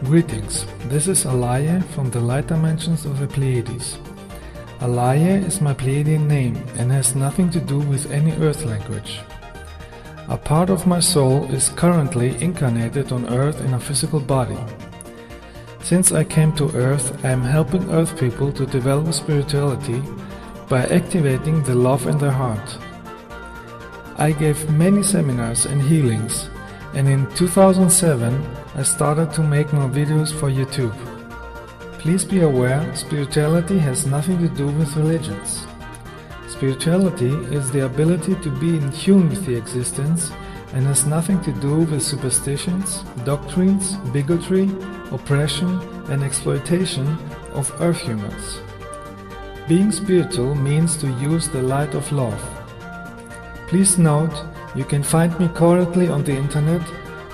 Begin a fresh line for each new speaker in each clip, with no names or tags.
Greetings, this is Alaje from the light dimensions of the Pleiades. Alaje is my Pleiadian name and has nothing to do with any earth language. A part of my soul is currently incarnated on earth in a physical body. Since I came to earth, I am helping earth people to develop spirituality by activating the love in their heart. I gave many seminars and healings, and in 2007 I started to make more videos for YouTube. Please be aware, spirituality has nothing to do with religions. Spirituality is the ability to be in tune with the existence and has nothing to do with superstitions, doctrines, bigotry, oppression and exploitation of earth humans. Being spiritual means to use the light of love. Please note, you can find me currently on the internet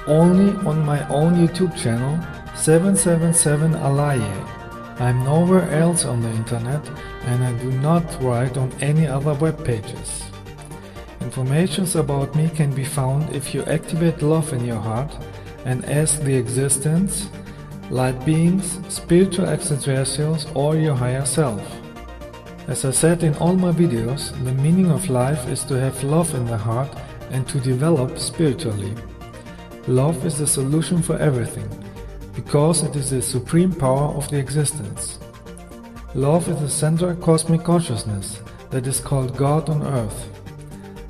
only on my own YouTube channel 777 Alaje. I am nowhere else on the internet and I do not write on any other web pages. Information about me can be found if you activate love in your heart and ask the existence, light beings, spiritual extraterrestrials or your higher self. As I said in all my videos, the meaning of life is to have love in the heart and to develop spiritually. Love is the solution for everything, because it is the supreme power of the existence. Love is the central cosmic consciousness that is called God on earth.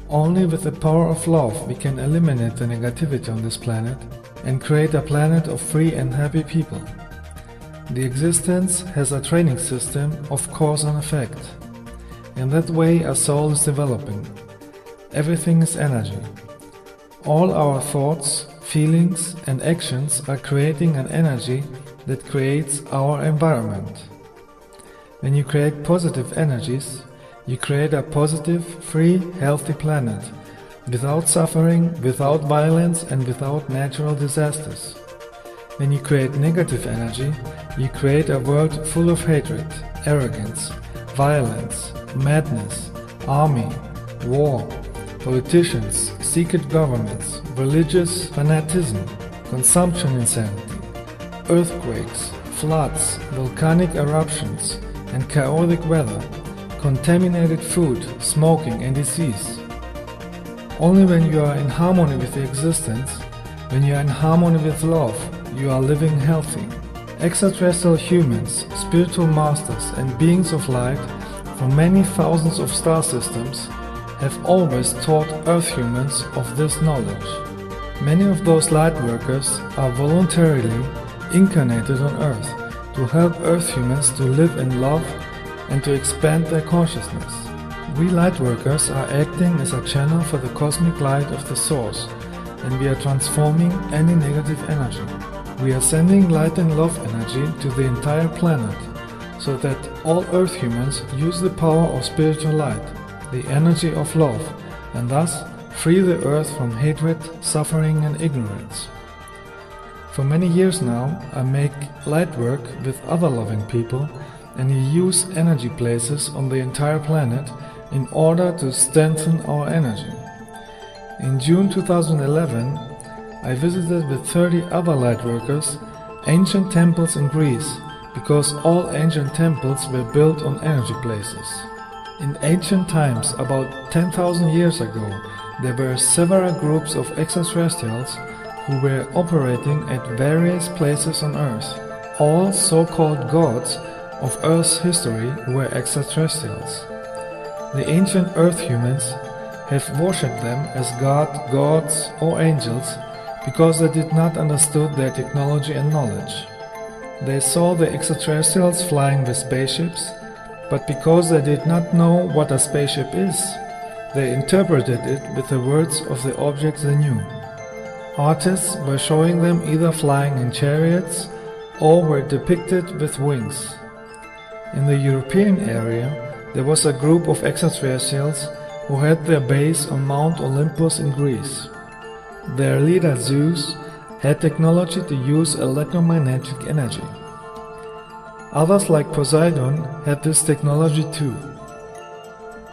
Only with the power of love we can eliminate the negativity on this planet and create a planet of free and happy people. The existence has a training system of cause and effect. In that way a soul is developing. Everything is energy. All our thoughts, feelings and actions are creating an energy that creates our environment. When you create positive energies, you create a positive, free, healthy planet, without suffering, without violence and without natural disasters. When you create negative energy, you create a world full of hatred, arrogance, violence, madness, army, war, politicians, secret governments, religious fanaticism, consumption insanity, earthquakes, floods, volcanic eruptions, and chaotic weather, contaminated food, smoking and disease. Only when you are in harmony with the existence, when you are in harmony with love, you are living healthy. Extraterrestrial humans, spiritual masters and beings of light from many thousands of star systems have always taught Earth humans of this knowledge. Many of those light workers are voluntarily incarnated on Earth to help Earth humans to live in love and to expand their consciousness. We light workers are acting as a channel for the cosmic light of the source, and we are transforming any negative energy. We are sending light and love energy to the entire planet, so that all Earth humans use the power of spiritual light, the energy of love, and thus free the earth from hatred, suffering and ignorance. For many years now, I make light work with other loving people and use energy places on the entire planet in order to strengthen our energy. In June 2011, I visited with 30 other light workers ancient temples in Greece, because all ancient temples were built on energy places. In ancient times, about 10,000 years ago, there were several groups of extraterrestrials who were operating at various places on Earth. All so-called gods of Earth's history were extraterrestrials. The ancient Earth humans have worshipped them as gods or angels because they did not understand their technology and knowledge. They saw the extraterrestrials flying with spaceships, but because they did not know what a spaceship is, they interpreted it with the words of the objects they knew. Artists were showing them either flying in chariots or were depicted with wings. In the European area, there was a group of extraterrestrials who had their base on Mount Olympus in Greece. Their leader Zeus had technology to use electromagnetic energy. Others like Poseidon had this technology too.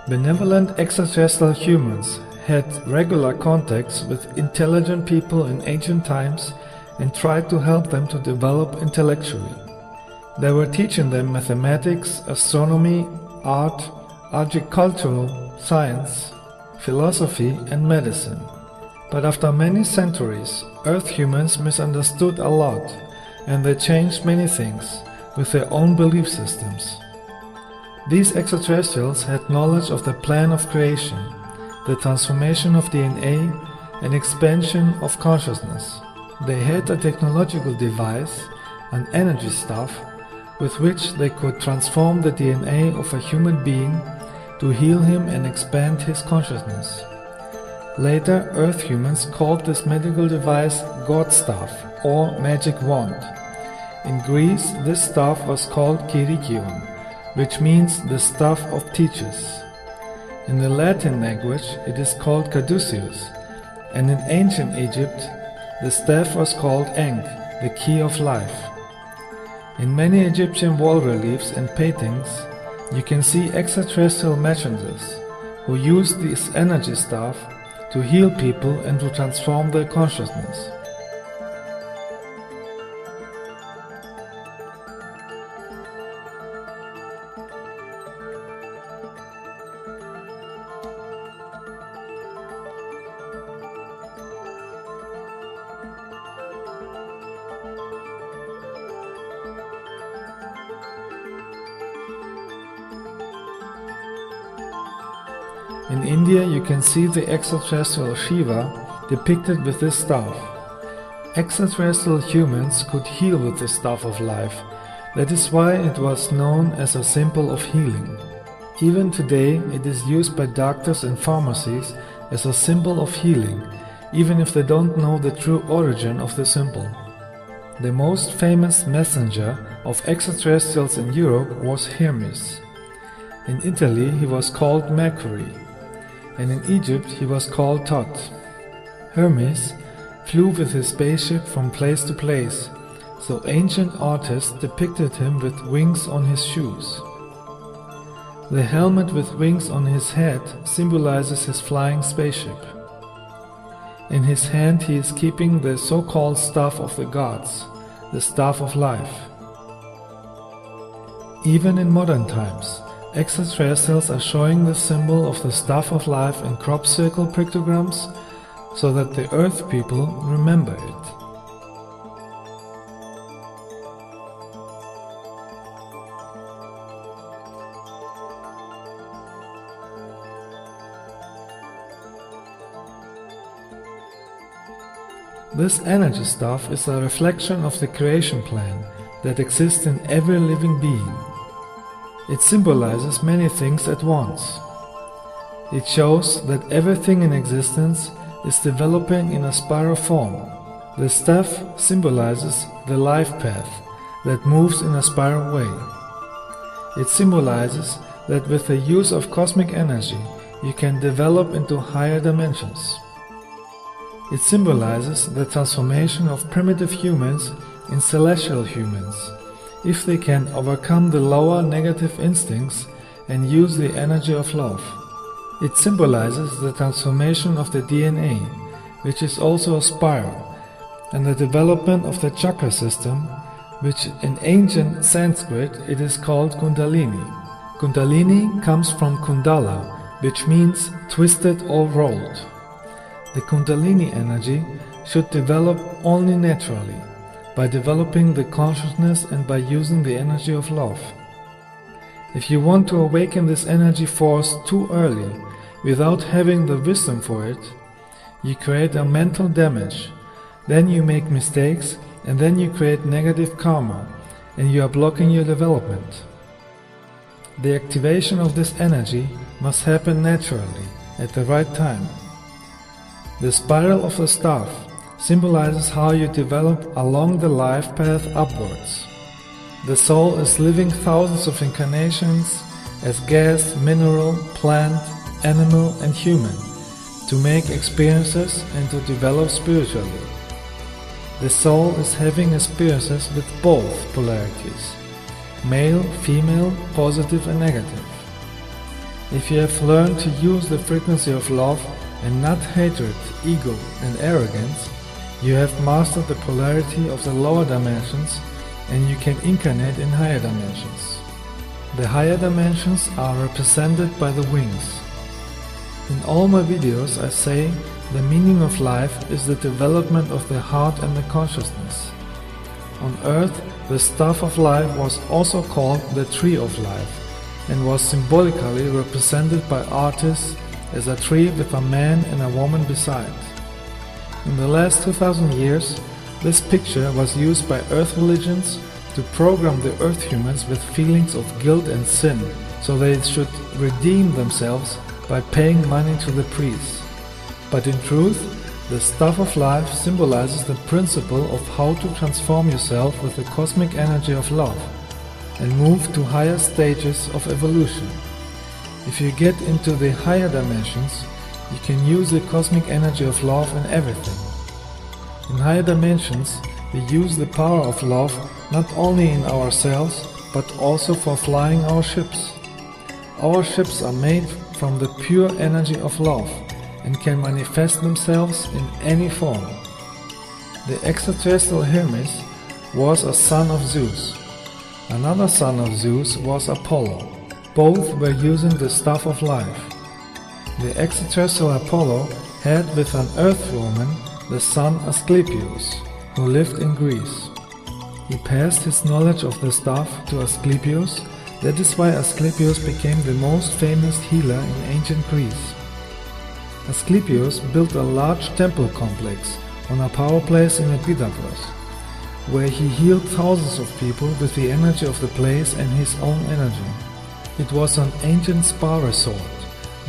Benevolent extraterrestrial humans had regular contacts with intelligent people in ancient times and tried to help them to develop intellectually. They were teaching them mathematics, astronomy, art, agricultural, science, philosophy and medicine. But after many centuries, Earth humans misunderstood a lot, and they changed many things with their own belief systems. These extraterrestrials had knowledge of the plan of creation, the transformation of DNA, and expansion of consciousness. They had a technological device, an energy staff, with which they could transform the DNA of a human being to heal him and expand his consciousness. Later, Earth humans called this medical device God staff or magic wand. In Greece, this staff was called kyrikion, which means the staff of teachers. In the Latin language, it is called caduceus, and in ancient Egypt, the staff was called Ankh, the key of life. In many Egyptian wall reliefs and paintings, you can see extraterrestrial messengers who use this energy staff to heal people and to transform their consciousness. In India, you can see the extraterrestrial Shiva depicted with this staff. Extraterrestrial humans could heal with the staff of life. That is why it was known as a symbol of healing. Even today, it is used by doctors and pharmacies as a symbol of healing, even if they don't know the true origin of the symbol. The most famous messenger of extraterrestrials in Europe was Hermes. In Italy, he was called Mercury, and in Egypt he was called Thoth. Hermes flew with his spaceship from place to place, so ancient artists depicted him with wings on his shoes. The helmet with wings on his head symbolizes his flying spaceship. In his hand he is keeping the so-called staff of the gods, the staff of life. Even in modern times, extraterrestrials are showing the symbol of the staff of life in crop circle pictograms so that the Earth people remember it. This energy staff is a reflection of the creation plan that exists in every living being. It symbolizes many things at once. It shows that everything in existence is developing in a spiral form. The staff symbolizes the life path that moves in a spiral way. It symbolizes that with the use of cosmic energy, you can develop into higher dimensions. It symbolizes the transformation of primitive humans in celestial humans, if they can overcome the lower negative instincts and use the energy of love. It symbolizes the transformation of the DNA, which is also a spiral, and the development of the chakra system, which in ancient Sanskrit it is called Kundalini. Kundalini comes from Kundala, which means twisted or rolled. The Kundalini energy should develop only naturally, by developing the consciousness and by using the energy of love. If you want to awaken this energy force too early, without having the wisdom for it, you create a mental damage, then you make mistakes, and then you create negative karma, and you are blocking your development. The activation of this energy must happen naturally, at the right time. The spiral of the staff symbolizes how you develop along the life path upwards. The soul is living thousands of incarnations as gas, mineral, plant, animal and human to make experiences and to develop spiritually. The soul is having experiences with both polarities, male, female, positive and negative. If you have learned to use the frequency of love and not hatred, ego and arrogance, You have mastered the polarity of the lower dimensions and you can incarnate in higher dimensions. The higher dimensions are represented by the wings. In all my videos I say the meaning of life is the development of the heart and the consciousness. On earth, the staff of life was also called the tree of life and was symbolically represented by artists as a tree with a man and a woman beside. In the last 2000 years, this picture was used by earth religions to program the earth humans with feelings of guilt and sin, so they should redeem themselves by paying money to the priests. But in truth, the staff of life symbolizes the principle of how to transform yourself with the cosmic energy of love and move to higher stages of evolution. If you get into the higher dimensions, you can use the cosmic energy of love in everything. In higher dimensions, we use the power of love not only in ourselves, but also for flying our ships. Our ships are made from the pure energy of love and can manifest themselves in any form. The extraterrestrial Hermes was a son of Zeus. Another son of Zeus was Apollo. Both were using the staff of life. The extraterrestrial Apollo had with an earth woman the son Asclepius, who lived in Greece. He passed his knowledge of the staff to Asclepius. That is why Asclepius became the most famous healer in ancient Greece. Asclepius built a large temple complex on a power place in Epidavros, where he healed thousands of people with the energy of the place and his own energy. It was an ancient spa resort,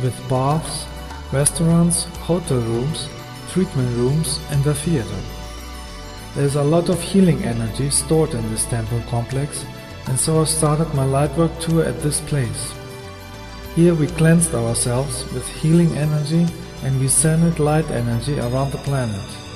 with baths, restaurants, hotel rooms, treatment rooms and a theater. There is a lot of healing energy stored in this temple complex, and so I started my Lightwork tour at this place. Here we cleansed ourselves with healing energy and we centered light energy around the planet.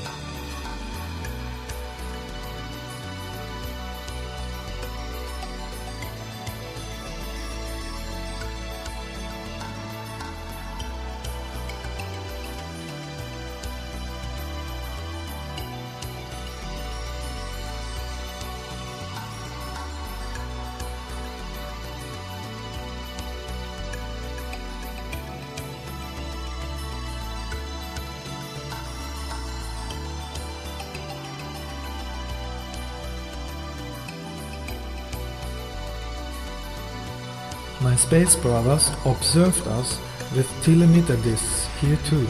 My space brothers observed us with telemeter discs here too.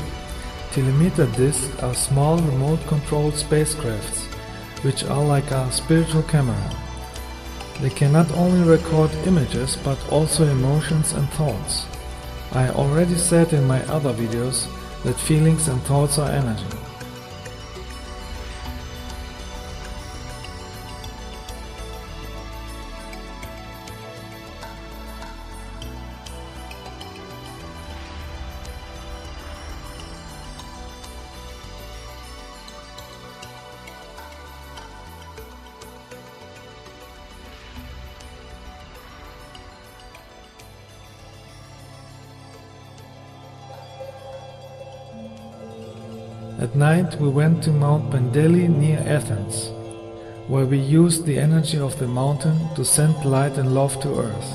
Telemeter discs are small remote-controlled spacecrafts, which are like a spiritual camera. They can not only record images but also emotions and thoughts. I already said in my other videos that feelings and thoughts are energy. At night we went to Mount Pendeli near Athens, where we used the energy of the mountain to send light and love to earth.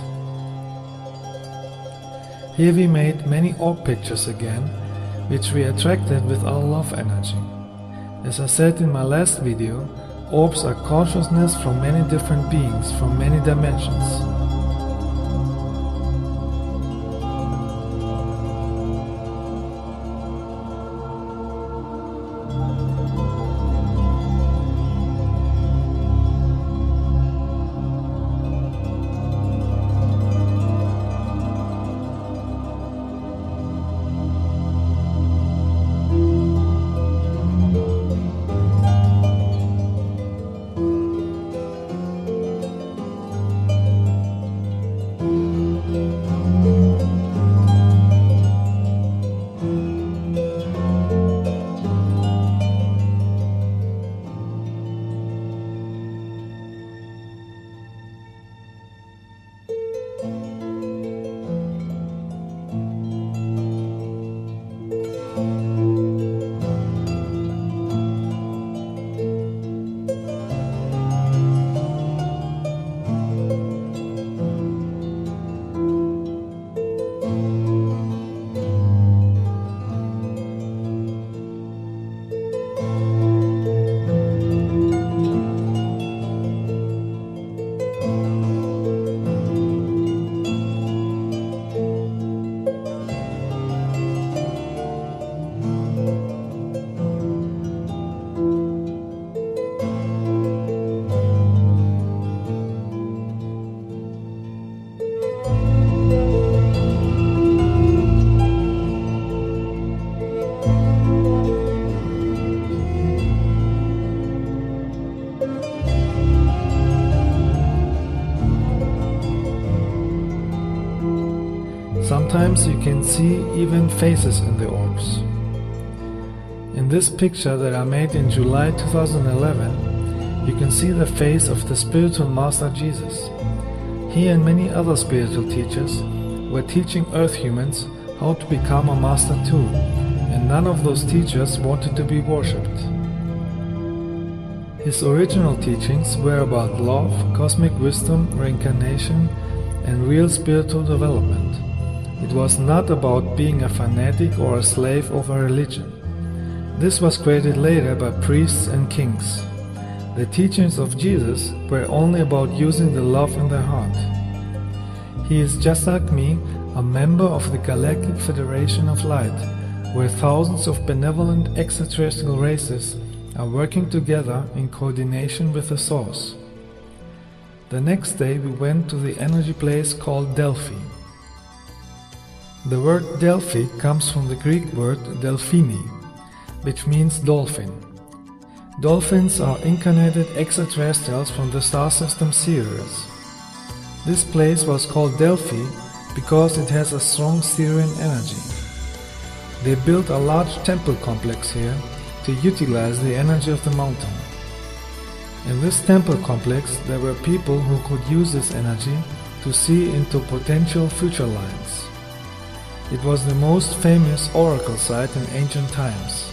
Here we made many orb pictures again, which we attracted with our love energy. As I said in my last video, orbs are consciousness from many different beings from many dimensions. sometimes you can see even faces in the orbs. In this picture that I made in July 2011, you can see the face of the spiritual master Jesus. He and many other spiritual teachers were teaching Earth humans how to become a master too, and none of those teachers wanted to be worshipped. His original teachings were about love, cosmic wisdom, reincarnation, and real spiritual development. It was not about being a fanatic or a slave of a religion. This was created later by priests and kings. The teachings of Jesus were only about using the love in their heart. He is just like me, a member of the Galactic Federation of Light, where thousands of benevolent extraterrestrial races are working together in coordination with the Source. The next day we went to the energy place called Delphi. The word Delphi comes from the Greek word Delphini, which means dolphin. Dolphins are incarnated extraterrestrials from the star system Sirius. This place was called Delphi because it has a strong Sirian energy. They built a large temple complex here to utilize the energy of the mountain. In this temple complex there were people who could use this energy to see into potential future lines. It was the most famous oracle site in ancient times.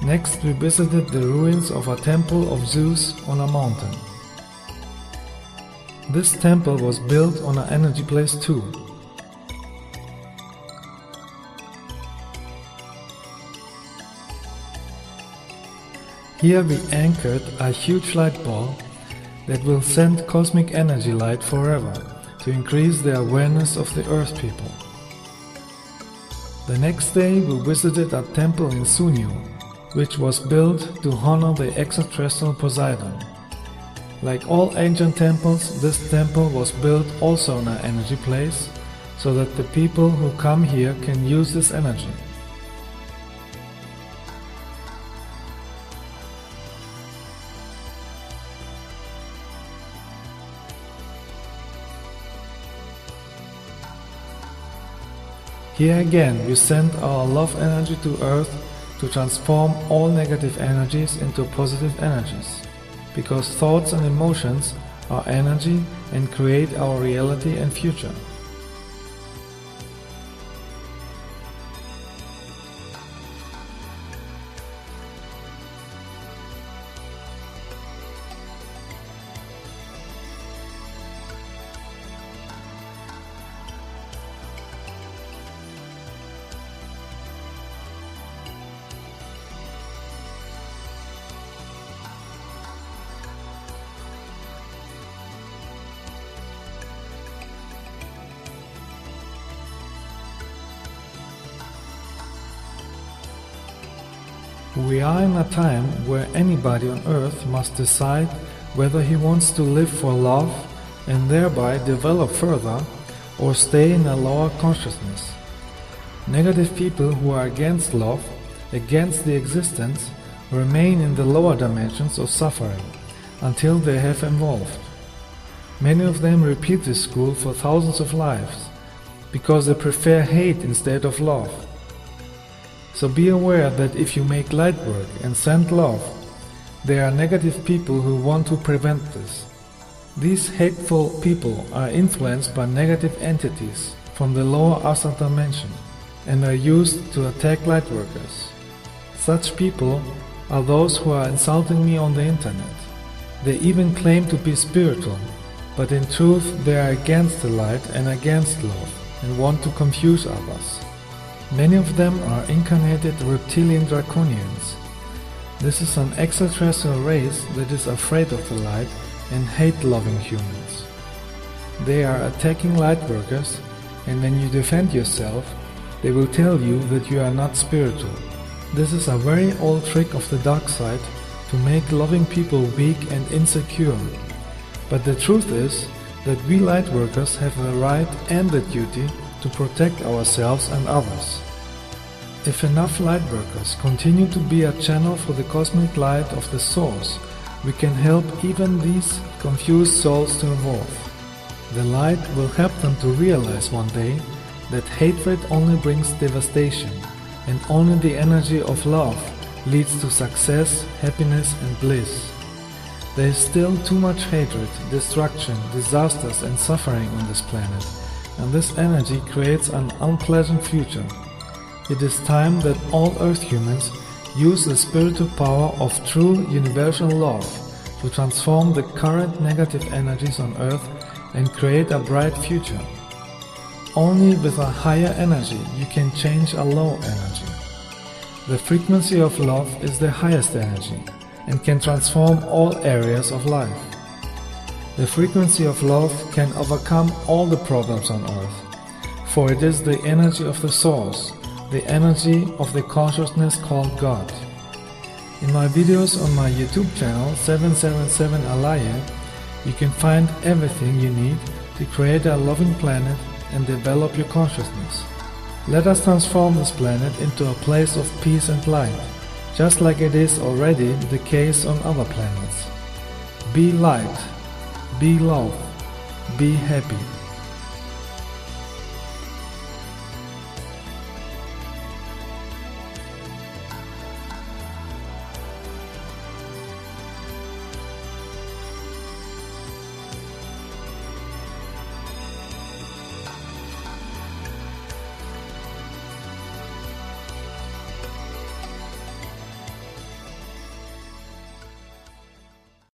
Next we visited the ruins of a temple of Zeus on a mountain. This temple was built on an energy place too. Here we anchored a huge light ball that will send cosmic energy light forever to increase the awareness of the Earth people. The next day we visited a temple in Sunyu, which was built to honor the extraterrestrial Poseidon. Like all ancient temples, this temple was built also in an energy place, so that the people who come here can use this energy. Here again we send our love energy to Earth to transform all negative energies into positive energies, because thoughts and emotions are energy and create our reality and future. We are in a time where anybody on Earth must decide whether he wants to live for love and thereby develop further, or stay in a lower consciousness. Negative people who are against love, against the existence, remain in the lower dimensions of suffering until they have evolved. Many of them repeat this school for thousands of lives because they prefer hate instead of love. So be aware that if you make light work and send love, there are negative people who want to prevent this. These hateful people are influenced by negative entities from the lower astral dimension and are used to attack Lightworkers. Such people are those who are insulting me on the internet. They even claim to be spiritual, but in truth they are against the light and against love and want to confuse others. Many of them are incarnated reptilian draconians. This is an extraterrestrial race that is afraid of the light and hate loving humans. They are attacking Lightworkers, and when you defend yourself, they will tell you that you are not spiritual. This is a very old trick of the dark side to make loving people weak and insecure. But the truth is that we Lightworkers have the right and the duty to protect ourselves and others. If enough Lightworkers continue to be a channel for the cosmic light of the Source, we can help even these confused souls to evolve. The light will help them to realize one day that hatred only brings devastation, and only the energy of love leads to success, happiness and bliss. There is still too much hatred, destruction, disasters and suffering on this planet, and this energy creates an unpleasant future. It is time that all Earth humans use the spiritual power of true universal love to transform the current negative energies on Earth and create a bright future. Only with a higher energy you can change a low energy. The frequency of love is the highest energy and can transform all areas of life. The frequency of love can overcome all the problems on Earth, for it is the energy of the Source, the energy of the consciousness called God. In my videos on my YouTube channel 777 Alaje, you can find everything you need to create a loving planet and develop your consciousness. Let us transform this planet into a place of peace and light, just like it is already the case on other planets. Be light, be love, be happy.